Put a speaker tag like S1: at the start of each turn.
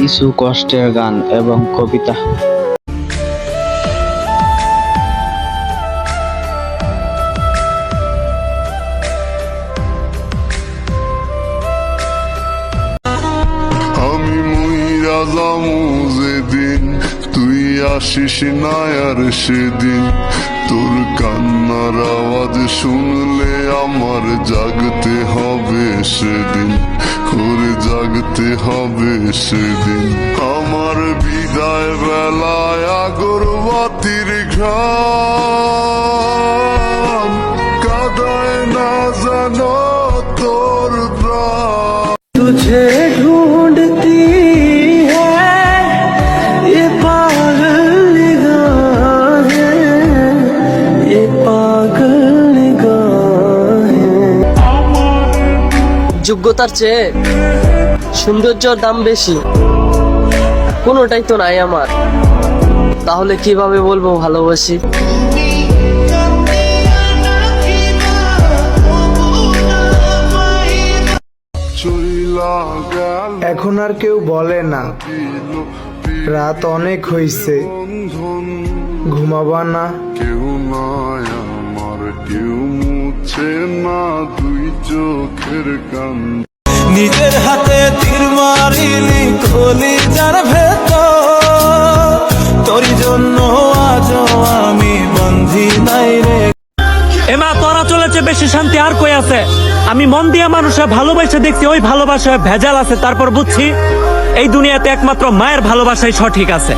S1: কিছু কষ্টের গান এবং কবিতা।
S2: আমি মইরা যামু যেদিন তুই আসিস না আর সেদিন, তোর কান্নার আওয়াজ শুনলে আমার জাগতে হবে সেদিন, করে জাগতে হবে সেদিন। আমার বিদায় বেলায় আগরবাতির ঘ্রাণ কাদায় না জানো তোর প্রাণ।
S3: तुझे ढूंढती है ये पागल निगाहें, ये पागल निगाहें। যোগ্যতার চেয়ে সৌন্দর্যের দাম বেশি, কোনোটাই তো নাই আমার, তাহলে কিভাবে বলবো ভালোবাসি?
S4: এখন আর কেউ বলে না রাত অনেক হইছে, ঘুমাবা না?
S2: কেউ নাই আমার, কেউ মুছে না দুই চোখের কান।
S5: নিজের হাতে তীর মারিলি কলিজার ভেতর, তোর জন্য আজও আমি বন্ধি নাই রে।
S6: এমা তোরা চলেছে বেশি শান্তি আর কই আছে? আমি মন দিয়ে মানুষে ভালোবাসে দেখছি, ওই ভালোবাসায় ভেজাল আছে, তারপর বুঝছি এই দুনিয়াতে একমাত্র মায়ের ভালোবাসাই সঠিক আছে।